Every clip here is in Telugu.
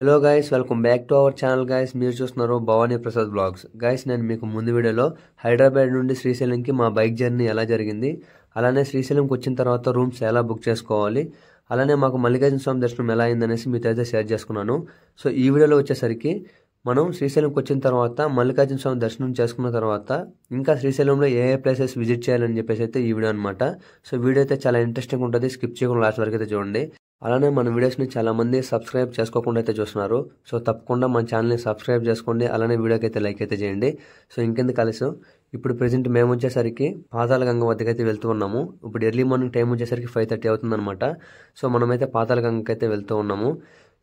Hello guys, welcome back to our channel guys. మీరు చూస్తున్నారు భవానీ ప్రసాద్ బ్లాగ్స్. గైస్, నేను మీకు ముందు వీడియోలో హైదరాబాద్ నుండి శ్రీశైలంకి మా బైక్ జర్నీ ఎలా జరిగింది, అలానే శ్రీశైలంకి వచ్చిన తర్వాత రూమ్స్ ఎలా బుక్ చేసుకోవాలి, అలానే మాకు మల్లికార్జున స్వామి దర్శనం ఎలా అయిందనేసి మీతో అయితే షేర్ చేసుకున్నాను. సో ఈ వీడియోలో వచ్చేసరికి మనం శ్రీశైలంకి వచ్చిన తర్వాత మల్లికార్జున స్వామి దర్శనం చేసుకున్న తర్వాత ఇంకా శ్రీశైలంలో ఏ ప్లేసెస్ విజిట్ చేయాలని చెప్పేసి అయితే ఈ వీడియో అనమాట. సో వీడియో అయితే చాలా ఇంట్రెస్టింగ్ ఉంటుంది, స్కిప్ చేయకుండా లాస్ట్ వరకు అయితే చూడండి. అలానే మన వీడియోస్ని చాలామంది సబ్స్క్రైబ్ చేసుకోకుండా అయితే చూస్తున్నారు. సో తప్పకుండా మన ఛానల్ని సబ్స్క్రైబ్ చేసుకోండి, అలానే వీడియోకి అయితే లైక్ అయితే చేయండి. సో ఇంకెందుకు కలిసి ఇప్పుడు ప్రెజెంట్ మేము వచ్చేసరికి పాతాళగంగ వద్దకు అయితే వెళ్తూ ఉన్నాము. ఇప్పుడు ఎర్లీ మార్నింగ్ టైం వచ్చేసరికి 5:30 అవుతుందన్నమాట. సో మనమైతే పాతాళగంగకి అయితే వెళ్తూ ఉన్నాము.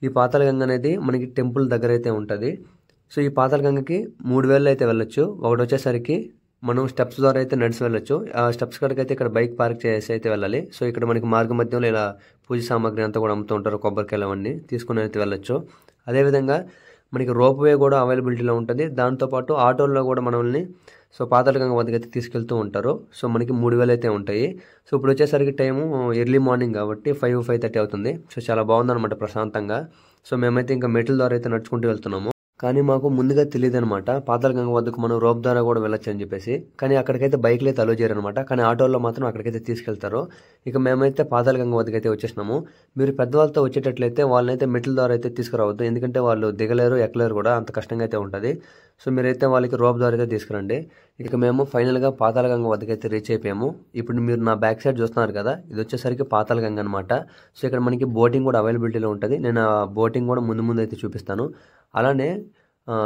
ఈ పాతాళగంగ అనేది మనకి టెంపుల్ దగ్గర అయితే ఉంటుంది. సో ఈ పాతాళగంగకి 3 వేలు అయితే వెళ్ళొచ్చు. ఒకటి వచ్చేసరికి మనం స్టెప్స్ ద్వారా అయితే నడిచి వెళ్ళొచ్చు. ఆ స్టెప్స్ కాడికి అయితే ఇక్కడ బైక్ పార్క్ చేసి అయితే వెళ్ళాలి. సో ఇక్కడ మనకి మార్గ మధ్యంలో ఇలా పూజ సామాగ్రి అంతా కూడా అమ్ముతూ ఉంటారు, కొబ్బరికాయలు అవన్నీ తీసుకుని అయితే వెళ్ళొచ్చు. అదేవిధంగా మనకి రోప్ వే కూడా అవైలబిలిటీలో ఉంటుంది. దాంతోపాటు ఆటోల్లో కూడా మనల్ని సో పాతాళగంగ వద్దకు అయితే తీసుకెళ్తూ ఉంటారు. సో మనకి 3 వేలు అయితే ఉంటాయి. సో ఇప్పుడు వచ్చేసరికి టైము ఎర్లీ మార్నింగ్ కాబట్టి 5:30 అవుతుంది. సో చాలా బాగుందన్నమాట ప్రశాంతంగా. సో మేమైతే ఇంకా మెట్ల ద్వారా అయితే నడుచుకుంటూ వెళ్తున్నాము. కానీ మాకు ముందుగా తెలియదు అనమాట పాతాళగంగ వద్దకు మనం రోప్ ద్వారా కూడా వెళ్ళొచ్చు అని చెప్పేసి. కానీ అక్కడికైతే బైక్లు అయితే అలో చేయరు అనమాట. కానీ ఆటోల్లో మాత్రం అక్కడికైతే తీసుకెళ్తారు. ఇక మేమైతే పాతాళగంగ వద్దకు అయితే వచ్చేసినాము. మీరు పెద్దవాళ్ళతో వచ్చేటట్లయితే వాళ్ళనైతే మెట్ల ద్వారా అయితే తీసుకురావద్దు, ఎందుకంటే వాళ్ళు దిగలేరు ఎక్కలేరు కూడా, అంత కష్టంగా అయితే ఉంటుంది. సో మీరైతే వాళ్ళకి రోప్ ద్వారా అయితే తీసుకురండి. ఇక మేము ఫైనల్గా పాతాళగంగ వద్దకు అయితే రీచ్ అయిపోయాము. ఇప్పుడు మీరు నా బ్యాక్ సైడ్ చూస్తున్నారు కదా, ఇది వచ్చేసరికి పాతాళగంగ అనమాట. సో ఇక్కడ మనకి బోటింగ్ కూడా అవైలబిలిటీలో ఉంటుంది. నేను ఆ బోటింగ్ కూడా ముందు అయితే చూపిస్తాను. అలానే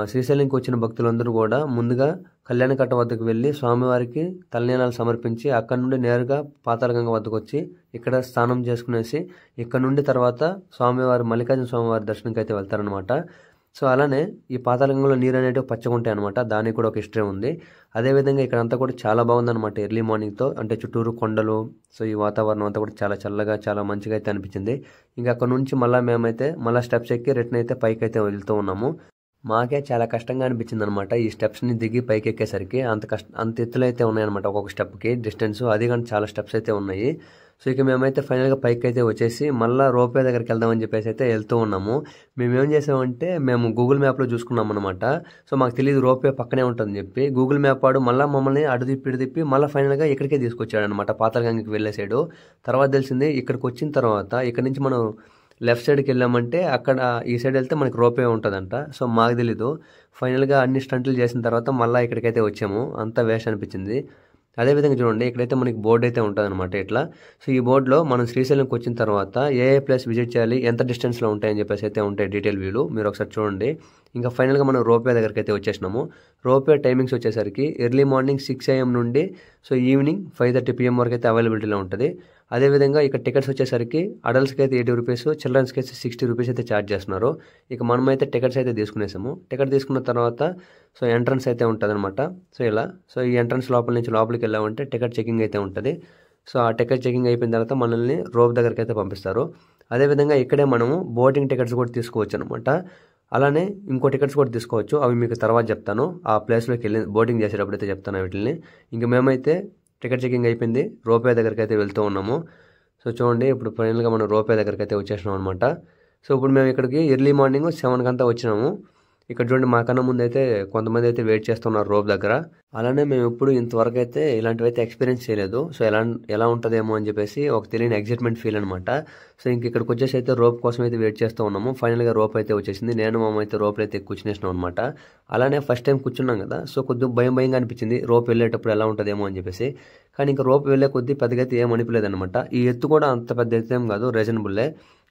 శ్రీశైలంకి వచ్చిన భక్తులందరూ కూడా ముందుగా కళ్యాణకట్ట వద్దకు వెళ్ళి స్వామివారికి తలనీలాలు సమర్పించి అక్కడ నుండి నేరుగా పాతాళగంగ వద్దకు వచ్చి ఇక్కడ స్నానం చేసుకునేసి ఇక్కడ నుండి తర్వాత స్వామివారి మల్లికార్జున స్వామివారి దర్శనంకి అయితే వెళ్తారనమాట. సో అలానే ఈ పాతాళగంగలో నీరు అనేవి పచ్చగా ఉంటాయి అనమాట. దానికి కూడా ఒక హిస్టరీ ఉంది. అదేవిధంగా ఇక్కడ అంతా కూడా చాలా బాగుందన్నమాట ఎర్లీ మార్నింగ్తో, అంటే చుట్టూరు కొండలు. సో ఈ వాతావరణం అంతా కూడా చాలా చల్లగా చాలా మంచిగా అయితే అనిపించింది. ఇంకా అక్కడ నుంచి మేమైతే స్టెప్స్ ఎక్కి రిటర్న్ అయితే పైకి అయితే వెళ్తూ ఉన్నాము. మాకే చాలా కష్టంగా అనిపించింది అనమాట ఈ స్టెప్స్ని దిగి పైకి ఎక్కేసరికి. అంత ఎత్తులు అయితే ఉన్నాయన్నమాట ఒక్కొక్క స్టెప్కి డిస్టెన్స్, అది కానీ చాలా స్టెప్స్ అయితే ఉన్నాయి. సో ఇక మేమైతే ఫైనల్గా పైకి అయితే వచ్చేసి మళ్ళీ రోప్వే దగ్గరికి వెళ్దామని చెప్పేసి అయితే వెళ్తూ ఉన్నాము. మేము ఏం చేసామంటే మేము గూగుల్ మ్యాప్లో చూసుకున్నాం అనమాట. సో మాకు తెలియదు రోప్వే పక్కనే ఉంటుందని చెప్పి గూగుల్ మ్యాప్ వాడు మమ్మల్ని అటు తిప్పి మళ్ళీ ఫైనల్గా ఇక్కడికే తీసుకొచ్చాడు అనమాట, పాతాళగంగకి వెళ్ళేసాడు. తర్వాత తెలిసింది ఇక్కడికి వచ్చిన తర్వాత ఇక్కడ నుంచి మనం లెఫ్ట్ సైడ్కి వెళ్ళామంటే అక్కడ ఈ సైడ్ వెళ్తే మనకి రోపే ఉంటుందంట. సో మాకు తెలీదు. ఫైనల్గా అన్ని స్టంట్లు చేసిన తర్వాత మళ్ళీ ఇక్కడికైతే వచ్చాము. అంతా వేస్ట్ అనిపించింది. అదేవిధంగా చూడండి, ఇక్కడైతే మనకి బోర్డు అయితే ఉంటుంది అనమాట ఇట్లా. సో ఈ బోర్డులో మనం శ్రీశైలంకి వచ్చిన తర్వాత ఏ ప్లేస్ విజిట్ చేయాలి, ఎంత డిస్టెన్స్లో ఉంటాయని చెప్పేసి అయితే ఉంటాయి డీటెయిల్ వ్యూలు, మీరు ఒకసారి చూడండి. ఇంకా ఫైనల్గా మనం రోప్వే దగ్గరికి అయితే వచ్చేసినాము. రోప్వే టైమింగ్స్ వచ్చేసరికి ఎర్లీ మార్నింగ్ 6 AM నుండి సో ఈవినింగ్ 5:30 PM వరకు అయితే అవైలబిలిటీలో ఉంటుంది. అదేవిధంగా ఇక్కడ టికెట్స్ వచ్చేసరికి అడల్ట్స్కి అయితే 80 రూపీస్, చిల్డ్రన్స్కి అయితే 60 రూపీస్ అయితే ఛార్జ్ చేస్తున్నారు. ఇక మనమైతే టికెట్స్ అయితే తీసుకునేసాము. టికెట్ తీసుకున్న తర్వాత సో ఎంట్రన్స్ అయితే ఉంటుంది అనమాట. సో ఈ ఎంట్రన్స్ లోపల నుంచి లోపలికి వెళ్ళామంటే టికెట్ చెకింగ్ అయితే ఉంటుంది. సో ఆ టికెట్ చెకింగ్ అయిపోయిన తర్వాత మనల్ని రోప్ దగ్గరికి అయితే పంపిస్తారు. అదేవిధంగా ఇక్కడే మనము బోటింగ్ టికెట్స్ కూడా తీసుకోవచ్చు అనమాట. అలానే ఇంకో టికెట్స్ కూడా తీసుకోవచ్చు, అవి మీకు తర్వాత చెప్తాను. ఆ ప్లేస్లోకి వెళ్ళి బోటింగ్ చేసేటప్పుడు అయితే చెప్తాను వీటిని. ఇంక మేమైతే టికెట్ చెకింగ్ అయిపోయింది, రోపే దగ్గరికి అయితే వెళ్తూ ఉన్నాము. సో చూడండి, ఇప్పుడు ఫైనల్గా మనం రోపే దగ్గరికి అయితే వచ్చేసినాం అనమాట. సో ఇప్పుడు మేము ఇక్కడికి ఎర్లీ మార్నింగ్ 7 కంతా వచ్చినాము. ఇక్కడ చూడండి, మాకన్నా ముందు అయితే కొంతమంది అయితే వెయిట్ చేస్తున్నారు రోప్ దగ్గర. అలానే మేము ఎప్పుడు ఇంతవరకు అయితే ఇలాంటివి అయితే ఎక్స్పీరియన్స్ చేయలేదు. సో ఎలా ఉంటుందేమో అని చెప్పేసి ఒక తెలియని ఎగ్జైట్మెంట్ ఫీల్ అనమాట. సో ఇక్కడికి వచ్చేసి అయితే రోప్ కోసం అయితే వెయిట్ చేస్తూ ఉన్నాము. ఫైనల్గా రోప్ అయితే వచ్చేసింది. నేను అయితే రోప్లో అయితే కూర్చునేసినాం అనమాట. అలానే ఫస్ట్ టైం కూర్చున్నాం కదా, సో కొద్దిగా భయంగా అనిపించింది రోప్ వెళ్ళేటప్పుడు ఎలా ఉంటుందేమో అని చెప్పేసి. కానీ ఇంకా రోప్ వెళ్ళే కొద్దీ పెద్దగా అయితే ఏం అనిపించలేదు అనమాట. ఈ ఎత్తు కూడా అంత పెద్ద ఎత్తు ఏం కాదు, రీజనబుల్లే.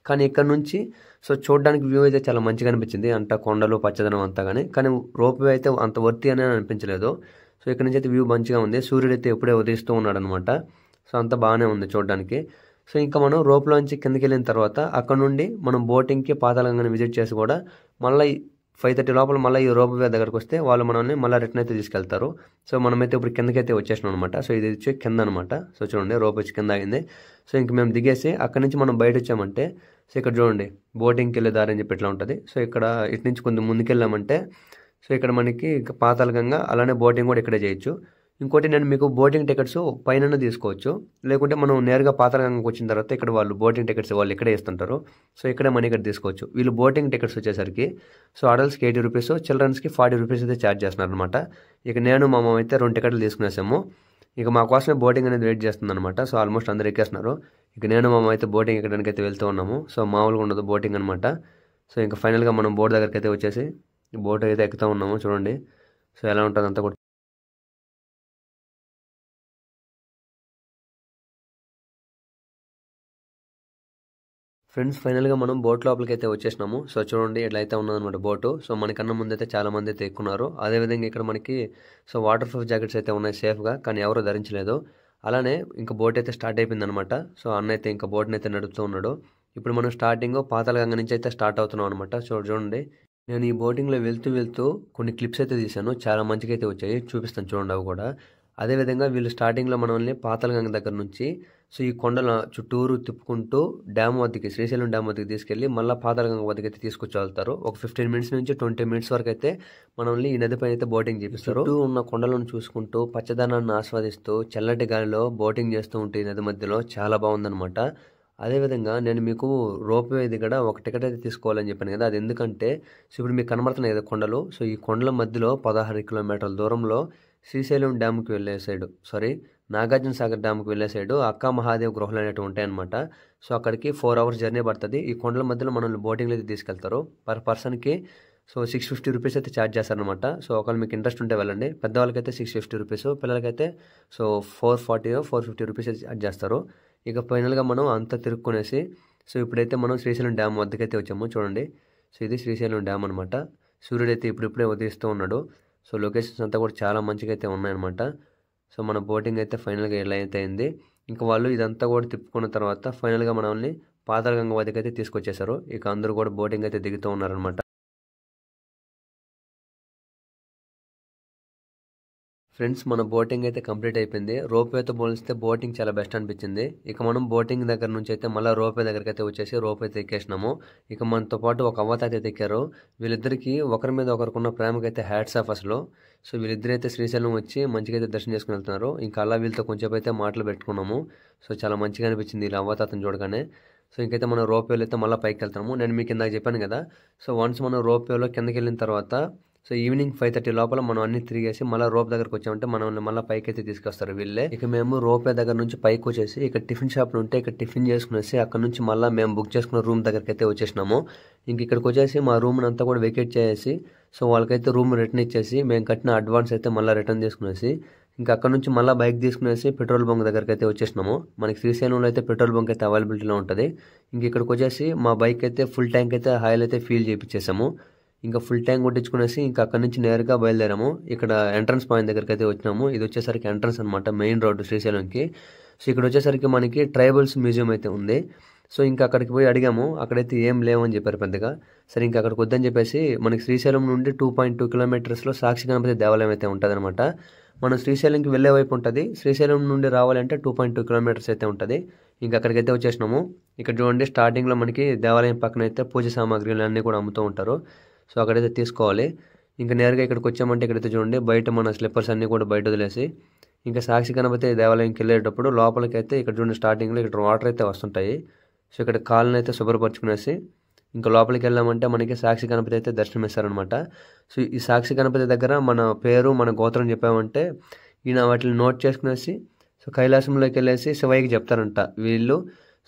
కానీ ఇక్కడ నుంచి సో చూడడానికి వ్యూ అయితే చాలా మంచిగా అనిపించింది, అంట కొండలు పచ్చదనం అంతా. కానీ రోప్ వే అయితే అంత వర్తి అని అనిపించలేదు. సో ఇక్కడ నుంచి అయితే వ్యూ మంచిగా ఉంది. సూర్యుడు అయితే ఎప్పుడే ఉదయిస్తూ ఉన్నాడు అనమాట. సో అంతా బాగానే ఉంది చూడడానికి. సో ఇంకా మనం రోప్లోంచి కిందకి వెళ్ళిన తర్వాత అక్కడ నుండి మనం బోటింగ్కి పాతాళగంగని విజిట్ చేసి కూడా మళ్ళీ 5:30 లోపల మళ్ళీ ఈ రోప్ వే దగ్గరకు వస్తే వాళ్ళు మనల్ని మళ్ళీ రిటర్న్ అయితే తీసుకెళ్తారు. సో మనమైతే ఇప్పుడు కిందకైతే వచ్చేసినాం అనమాట. సో ఇది వచ్చి కింద అనమాట. సో చూడండి, రోప్ వచ్చి కింద ఆగింది. సో ఇంక మేము దిగేసి అక్కడి నుంచి మనం బయట వచ్చామంటే సో ఇక్కడ చూడండి బోటింగ్కి వెళ్ళే దారి అని చెప్పి ఇట్లా ఉంటుంది. సో ఇక్కడ ఇటు నుంచి కొంచెం ముందుకెళ్ళామంటే సో ఇక్కడ మనకి పాతాళగంగ అలానే బోటింగ్ కూడా ఇక్కడే చేయొచ్చు. ఇంకోటి నేను మీకు బోటింగ్ టికెట్స్ పైన తీసుకోవచ్చు, లేకుంటే మనం నేరుగా పాతాళగంగకి వచ్చిన తర్వాత ఇక్కడ వాళ్ళు బోటింగ్ టికెట్స్ వాళ్ళు ఇక్కడే ఇస్తుంటారు. సో ఇక్కడే మనీ ఇక్కడ తీసుకోవచ్చు. వీళ్ళు బోటింగ్ టికెట్స్ వచ్చేసరికి సో అడల్ట్స్కి 80 రూపీస్, చిల్డ్రన్స్కి 40 రూపీస్ అయితే ఛార్జ్ చేస్తున్నారు అనమాట. ఇక నేను మా మామ అయితే 2 టికెట్లు తీసుకునేసాము. ఇక మా కోసమే బోటింగ్ అనేది వెయిట్ చేస్తుంది అనమాట. సో ఆల్మోస్ట్ అందరు ఎక్కేస్తున్నారు. ఇక నేను మా మామ అయితే బోటింగ్ ఎక్కడానికి అయితే వెళ్తూ ఉన్నాము. సో మామూలుగా ఉండదు బోటింగ్ అనమాట. సో ఇంకా ఫైనల్గా మనం బోట్ దగ్గరికి అయితే వచ్చేసి బోట్ అయితే ఎక్కుతూ ఉన్నాము. చూడండి సో ఎలా ఉంటుంది అంతా కూడా. ఫ్రెండ్స్ ఫైనల్గా మనం బోట్ లోపలికి అయితే వచ్చేసినాము. సో చూడండి ఎట్లా అయితే ఉన్నదన్నమాట బోటు. సో మనకన్నా ముందు అయితే చాలా మంది అయితే ఎక్కున్నారు. అదేవిధంగా ఇక్కడ మనకి సో వాటర్ ప్రూఫ్ జాకెట్స్ అయితే ఉన్నాయి సేఫ్గా, కానీ ఎవరు ధరించలేదు. అలానే ఇంకా బోట్ అయితే స్టార్ట్ అయిపోయింది అనమాట. సో అన్న అయితే ఇంకా బోట్ని అయితే నడుపుతూ ఉన్నాడు. ఇప్పుడు మనం స్టార్టింగ్ పాతాళగంగ నుంచి అయితే స్టార్ట్ అవుతున్నాం అనమాట. సో చూడండి నేను ఈ బోటింగ్లో వెళ్తూ కొన్ని క్లిప్స్ అయితే తీశాను, చాలా మంచిగా అయితే వచ్చాయి, చూపిస్తాను చూడండి అవి కూడా. అదేవిధంగా వీళ్ళు స్టార్టింగ్లో మనల్ని పాతాళగంగ దగ్గర నుంచి సో ఈ కొండల చుట్టూరు తిప్పుకుంటూ డ్యామ్ వద్దకి, శ్రీశైలం డ్యామ్ వద్దకి తీసుకెళ్ళి మళ్ళీ పాతాళగంగ వద్దకి అయితే తీసుకొచ్చి వెళ్తారు. ఒక 15 మినిట్స్ నుంచి 20 మినిట్స్ వరకు అయితే మనల్ని ఈ నదిపై అయితే బోటింగ్ చేపిస్తారు. చుట్టూ ఉన్న కొండలను చూసుకుంటూ పచ్చదనాన్ని ఆస్వాదిస్తూ చల్లటి గాలిలో బోటింగ్ చేస్తూ ఉంటే ఈ నది మధ్యలో చాలా బాగుందనమాట. అదేవిధంగా నేను మీకు రోప్వే దగ్గర ఒక టికెట్ అయితే తీసుకోవాలని చెప్పాను కదా, అది ఎందుకంటే సో ఇప్పుడు మీకు కనబడుతున్నాయి కదా కొండలు. సో ఈ కొండల మధ్యలో 16 కిలోమీటర్ల దూరంలో శ్రీశైలం డ్యామ్కి వెళ్ళే సైడు, నాగార్జున సాగర్ డ్యామ్కి వెళ్ళే సైడు అక్క మహాదేవ్ గృహాలు అనేవి ఉంటాయన్నమాట. సో అక్కడికి 4 అవర్స్ జర్నీ పడుతుంది. ఈ కొండల మధ్యలో మనల్ని బోటింగ్లో అయితే తీసుకెళ్తారు. పర్ పర్సన్కి సో 650 రూపీస్ అయితే ఛార్జ్ చేస్తారనమాట. సో ఒకవేళ మీకు ఇంట్రెస్ట్ ఉంటే వెళ్ళండి. పెద్దవాళ్ళకైతే 650 రూపీస్, పిల్లలకైతే సో 440 450 రూపీస్ అయితే ఛార్జ్ చేస్తారు. ఇక ఫైనల్గా మనం అంతా తిరుక్కునేసి సో ఇప్పుడైతే మనం శ్రీశైలం డ్యామ్ వద్దకైతే వచ్చాము. చూడండి సో ఇది శ్రీశైలం డ్యామ్ అనమాట. సూర్యుడు అయితే ఇప్పుడిప్పుడే ఉదయిస్తూ ఉన్నాడు. సో లొకేషన్స్ అంతా కూడా చాలా మంచిగా అయితే ఉన్నాయన్నమాట. సో మన బోటింగ్ అయితే ఫైనల్గా ఎలా అయితే అయింది. ఇంకా వాళ్ళు ఇదంతా కూడా తిప్పుకున్న తర్వాత ఫైనల్గా మనల్ని పాతాళగంగ వద్దకు అయితే తీసుకొచ్చేసారు. ఇక అందరూ కూడా బోటింగ్ అయితే దిగుతూ ఉన్నారనమాట. ఫ్రెండ్స్ మన బోటింగ్ అయితే కంప్లీట్ అయిపోయింది. రోప్వేతో పోలిస్తే బోటింగ్ చాలా బెస్ట్ అనిపించింది. ఇక మనం బోటింగ్ దగ్గర నుంచి అయితే మళ్ళీ రోప్వే దగ్గరికి అయితే వచ్చేసి రోప్ అయితే ఎక్కేసినాము. ఇక మనతో పాటు ఒక అవ్వత అయితే ఎక్కారు. వీళ్ళిద్దరికి ఒకరి మీద ఒకరికున్న ప్రేమకైతే హ్యాట్స్ ఆఫ్ అసలు. సో వీళ్ళిద్దరైతే శ్రీశైలం వచ్చి మంచిగా అయితే దర్శనం చేసుకుని వెళ్తున్నారు. ఇంకా అలా వీళ్ళతో కొంచెం అయితే మాటలు పెట్టుకున్నాము. సో చాలా మంచిగా అనిపించింది వీళ్ళ అవ్వతాతను చూడగానే. సో ఇంకైతే మనం రోప్వేలో అయితే మళ్ళీ పైకి వెళ్తాము. నేను మీకు ఇందాక చెప్పాను కదా, సో వన్స్ మనం రోప్వేలో కిందకి వెళ్ళిన తర్వాత సో ఈవినింగ్ 5:30 లోపల మనం అన్ని తిరిగేసి మళ్ళీ రోప్ దగ్గరకు వచ్చామంటే మనల్ని మళ్ళీ పైకి అయితే తీసుకొస్తారు వీళ్ళే. ఇక మేము రోపే దగ్గర నుంచి పైకి వచ్చేసి ఇక్కడ టిఫిన్ షాప్లు ఉంటే ఇక్కడ టిఫిన్ చేసుకునేసి అక్కడ నుంచి మళ్ళీ మేము బుక్ చేసుకున్న రూమ్ దగ్గరికి అయితే వచ్చేసినాము. ఇంక ఇక్కడికి వచ్చేసి మా రూమ్ అంతా కూడా వెకేట్ చేసి సో వాళ్ళకైతే రూమ్ రిటర్న్ ఇచ్చేసి మేము కట్టిన అడ్వాన్స్ అయితే మళ్ళీ రిటర్న్ తీసుకునేసి ఇంకా అక్కడ నుంచి మళ్ళీ బైక్ తీసుకునేసి పెట్రోల్ బంక్ దగ్గరికి అయితే వచ్చేసినాము. మనకి శ్రీశైలంలో అయితే పెట్రోల్ బంక్ అయితే అవైలబిలిటీలో ఉంటుంది. ఇంక ఇక్కడికి వచ్చేసి మా బైక్ అయితే ఫుల్ ట్యాంక్ అయితే ఆయిల్ అయితే ఫీల్ చేయించేసాము. ఇంకా ఫుల్ ట్యాంక్ కొట్టించుకునేసి ఇంకా అక్కడ నుంచి నేరుగా బయలుదేరాము. ఇక్కడ ఎంట్రన్స్ పాయింట్ దగ్గరికి అయితే వచ్చినాము. ఇది వచ్చేసరికి ఎంట్రన్స్ అనమాట, మెయిన్ రోడ్డు శ్రీశైలంకి. సో ఇక్కడ వచ్చేసరికి మనకి ట్రైబల్స్ మ్యూజియం అయితే ఉంది. సో ఇంకా అక్కడికి పోయి అడిగాము, అక్కడైతే ఏం లేవని చెప్పారు పెద్దగా. సరే ఇంకా అక్కడికి వద్దని చెప్పేసి మనకి శ్రీశైలం నుండి 2.2 కిలోమీటర్స్లో సాక్షి గణపతి దేవాలయం అయితే ఉంటుంది అనమాట. మనం శ్రీశైలంకి వెళ్ళే వైపు ఉంటుంది. శ్రీశైలం నుండి రావాలంటే 2.2 కిలోమీటర్స్ అయితే ఉంటుంది. ఇంకా అక్కడికైతే వచ్చేసినాము. ఇక్కడ చూడండి స్టార్టింగ్లో మనకి దేవాలయం పక్కన అయితే పూజ సామాగ్రిలు అన్నీ కూడా అమ్ముతూ ఉంటారు. సో అక్కడైతే తీసుకోవాలి. ఇంకా నేరుగా ఇక్కడికి వచ్చామంటే ఇక్కడైతే చూడండి బయట మన స్లిప్పర్స్ అన్నీ కూడా బయట వదిలేసి ఇంకా సాక్షి గణపతి దేవాలయంకి వెళ్ళేటప్పుడు లోపలికి అయితే ఇక్కడ చూడండి స్టార్టింగ్లో ఇక్కడ వాటర్ అయితే వస్తుంటాయి. సో ఇక్కడ కాళ్ళని అయితే శుభ్రపరచుకునేసి ఇంకా లోపలికి వెళ్ళామంటే మనకి సాక్షి గణపతి అయితే దర్శనం ఇస్తారనమాట. సో ఈ సాక్షి గణపతి దగ్గర మన పేరు మన గోత్రం చెప్పామంటే ఈయన వాటిని నోట్ చేసుకునేసి సో కైలాసంలోకి వెళ్ళేసి శివయ్యకి చెప్తారంట వీళ్ళు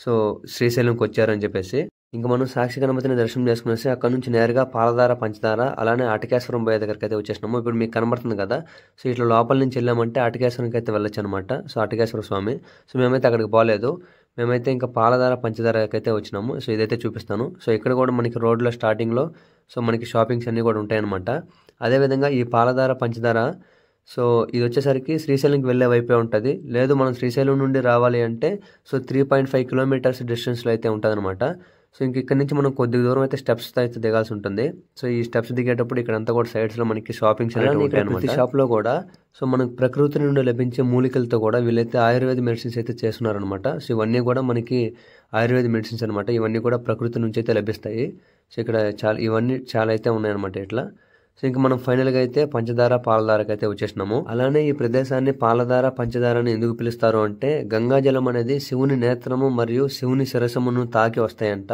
సో శ్రీశైలంకి వచ్చారని చెప్పేసి. ఇంకా మనం సాక్షి గణపతిని దర్శనం చేసుకునేసి అక్కడ నుంచి నేరుగా పాలధార పంచదార అలానే అటకేశ్వరం పోయే దగ్గరికి అయితే వచ్చేసినాము. ఇప్పుడు మీకు కనబడుతుంది కదా, సో ఇట్లా లోపల నుంచి వెళ్ళామంటే అటకేశ్వరంకి అయితే వెళ్ళొచ్చు అనమాట. సో అటకేశ్వర స్వామి. సో మేమైతే అక్కడికి పోలేదు, మేమైతే ఇంకా పాలధార పంచదారకి అయితే వచ్చినాము. సో ఇదైతే చూపిస్తాను. సో ఇక్కడ కూడా మనకి రోడ్లో స్టార్టింగ్లో సో మనకి షాపింగ్స్ అన్నీ కూడా ఉంటాయన్నమాట. అదేవిధంగా ఈ పాలధార పంచదార సో ఇది వచ్చేసరికి శ్రీశైలంకి వెళ్ళే వైపే ఉంటుంది. లేదు మనం శ్రీశైలం నుండి రావాలి అంటే సో 3.5 కిలోమీటర్స్ డిస్టెన్స్లో అయితే ఉంటుంది అనమాట. సో ఇంక ఇక్కడ నుంచి మనం కొద్ది దూరం అయితే స్టెప్స్ అయితే దిగాల్సి ఉంటుంది. సో ఈ స్టెప్స్ దిగేటప్పుడు ఇక్కడంతా కూడా సైడ్స్లో మనకి షాపింగ్స్ అనేవి ఉంటాయి అనమాట. ప్రతి షాప్లో కూడా సో మనకు ప్రకృతి నుండి లభించే మూలికలతో కూడా వీళ్ళైతే ఆయుర్వేద మెడిసిన్స్ అయితే చేస్తున్నారనమాట. సో ఇవన్నీ కూడా మనకి ఆయుర్వేద మెడిసిన్స్ అనమాట. ఇవన్నీ కూడా ప్రకృతి నుంచి అయితే లభిస్తాయి. సో ఇక్కడ ఇవన్నీ చాలా అయితే ఉన్నాయన్నమాట ఇట్లా. సో ఇంకా మనం ఫైనల్గా అయితే పంచదార పాలధారకి అయితే వచ్చేసినాము. అలానే ఈ ప్రదేశాన్ని పాలధార పంచదార అని ఎందుకు పిలుస్తారు అంటే గంగాజలం అనేది శివుని నేత్రము మరియు శివుని శిరసమును తాకి వస్తాయంట.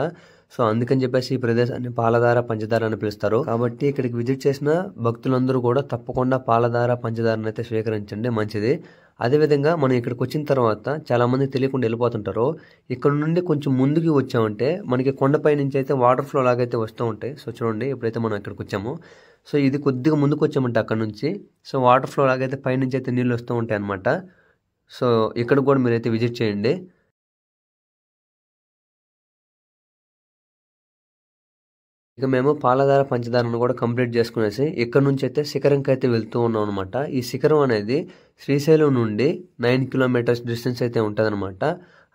సో అందుకని చెప్పేసి ఈ ప్రదేశాన్ని పాలధార పంచదార అని పిలుస్తారు. కాబట్టి ఇక్కడికి విజిట్ చేసిన భక్తులందరూ కూడా తప్పకుండా పాలధార పంచదారని అయితే స్వీకరించండి, మంచిది. అదేవిధంగా మనం ఇక్కడికి వచ్చిన తర్వాత చాలా మంది తెలియకుండా వెళ్ళిపోతుంటారు. ఇక్కడ నుండి కొంచెం ముందుకు వచ్చామంటే మనకి కొండపై నుంచి అయితే వాటర్ ఫ్లో లాగైతే వస్తూ ఉంటాయి. సో చూడండి, ఇప్పుడైతే మనం ఇక్కడికి వచ్చాము. సో ఇది కొద్దిగా ముందుకు వచ్చామంటే అక్కడ నుంచి సో వాటర్ ఫ్లో లాగైతే పైనుంచి అయితే నీళ్ళు వస్తూ ఉంటాయి అనమాట. సో ఇక్కడ కూడా మీరైతే విజిట్ చేయండి. ఇక మేము పాలధార పంచదారను కూడా కంప్లీట్ చేసుకునేసి ఇక్కడ నుంచి అయితే శిఖరంకి అయితే వెళ్తూ ఉన్నాం అనమాట. ఈ శిఖరం అనేది శ్రీశైలం నుండి 9 కిలోమీటర్స్ డిస్టెన్స్ అయితే ఉంటుంది అనమాట.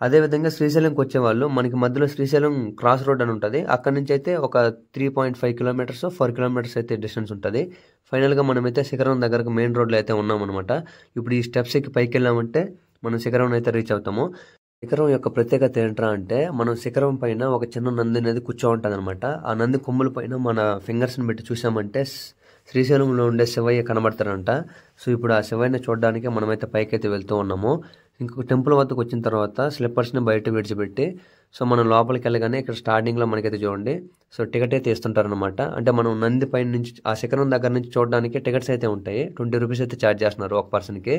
అదేవిధంగా శ్రీశైలంకి వచ్చే వాళ్ళు మనకి మధ్యలో శ్రీశైలం క్రాస్ రోడ్ అని ఉంటుంది. అక్కడ నుంచి అయితే ఒక 3.5 కిలోమీటర్స్ 4 కిలోమీటర్స్ అయితే డిస్టెన్స్ ఉంటుంది. ఫైనల్గా మనమైతే శిఖరం దగ్గరకు మెయిన్ రోడ్లో అయితే ఉన్నాం అనమాట. ఇప్పుడు ఈ స్టెప్స్ ఎక్కి పైకి వెళ్ళామంటే మనం శిఖరం అయితే రీచ్ అవుతాము. శిఖరం యొక్క ప్రత్యేకత ఏంట్రా అంటే మనం శిఖరం పైన ఒక చిన్న నంది అనేది కూర్చో ఉంటుంది అనమాట. ఆ నంది కొమ్ముల పైన మన ఫింగర్స్ని పెట్టి చూసామంటే శ్రీశైలంలో ఉండే శివయ్య కనబడతారంట. సో ఇప్పుడు ఆ శివయ్యని చూడడానికి మనమైతే పైకి అయితే వెళ్తూ ఉన్నాము. ఇంకొక టెంపుల్ వద్దకు వచ్చిన తర్వాత స్లిప్పర్స్ని బయట విడిచిపెట్టి సో మనం లోపలికి వెళ్ళగానే ఇక్కడ స్టార్టింగ్లో మనకైతే చూడండి సో టికెట్ అయితే ఇస్తుంటారనమాట. అంటే మనం నంది పైన నుంచి ఆ శిఖరం దగ్గర నుంచి చూడడానికి టికెట్స్ అయితే ఉంటాయి. 20 రూపీస్ అయితే ఛార్జ్ చేస్తున్నారు ఒక పర్సన్కి.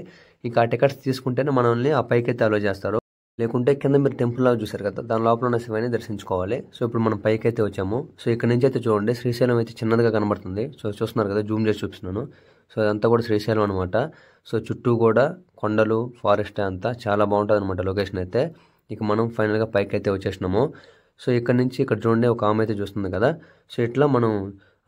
ఇంకా ఆ టికెట్స్ తీసుకుంటేనే మనల్ని ఆ పైకి అయితే అలో చేస్తారు. లేకుంటే కింద మీరు టెంపుల్ లాగా చూసారు కదా, దాని లోపల ఉన్న శివాన్ని దర్శించుకోవాలి. సో ఇప్పుడు మనం పైకి అయితే వచ్చాము. సో ఇక్కడ నుంచి అయితే చూడండి శ్రీశైలం అయితే చిన్నదిగా కనబడుతుంది. సో చూస్తున్నారు కదా, జూమ్ చేసి చూపిస్తున్నాను. సో అదంతా కూడా శ్రీశైలం అనమాట. సో చుట్టూ కూడా కొండలు, ఫారెస్ట్ అంతా చాలా బాగుంటుంది అనమాట లొకేషన్ అయితే. ఇక మనం ఫైనల్గా పైకి అయితే వచ్చేసినాము. సో ఇక్కడ నుంచి ఇక్కడ చూడండి ఒక ఆమె అయితే చూస్తుంది కదా. సో ఇట్లా మనం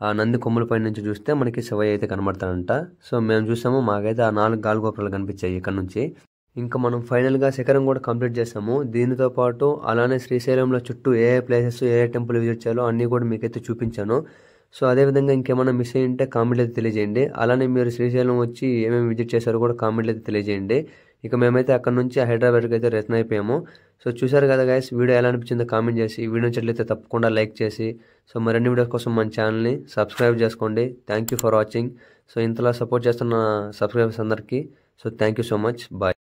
ఆ నంది కొమ్ముల పైన నుంచి చూస్తే మనకి శివయ్య అయితే కనబడతాడంట. సో మేము చూసాము, మాకైతే ఆ 4 గాలిగోపురాలు కనిపించాయి ఇక్కడ నుంచి. ఇంకా మనం ఫైనల్గా శిఖరం కూడా కంప్లీట్ చేసాము. దీనితో పాటు అలానే శ్రీశైలంలో చుట్టూ ఏ ప్లేసెస్ ఏ టెంపుల్ విజిట్ చేయాలో అన్నీ కూడా మీకైతే చూపించాను. సో అదేవిధంగా ఇంకేమైనా మిస్ అయ్యి ఉంటే కామెంట్లు అయితే తెలియజేయండి. అలానే మీరు శ్రీశైలం వచ్చి ఏమేమి విజిట్ చేశారో కూడా కామెంట్లు అయితే తెలియజేయండి. ఇక మేమైతే అక్కడ నుంచి హైదరాబాద్కి అయితే రిటర్న్ అయిపోయాము. సో చూసారు కదా గైస్, వీడియో ఎలా అనిపించిందో కామెంట్ చేసి, వీడియో నచ్చినట్లయితే తప్పకుండా లైక్ చేసి సో మరిన్ని వీడియోస్ కోసం మన ఛానల్ని సబ్స్క్రైబ్ చేసుకోండి. Thank you for watching. So ఇంతలా సపోర్ట్ చేస్తున్న సబ్స్క్రైబర్స్ అందరికీ so thank you so much. Bye.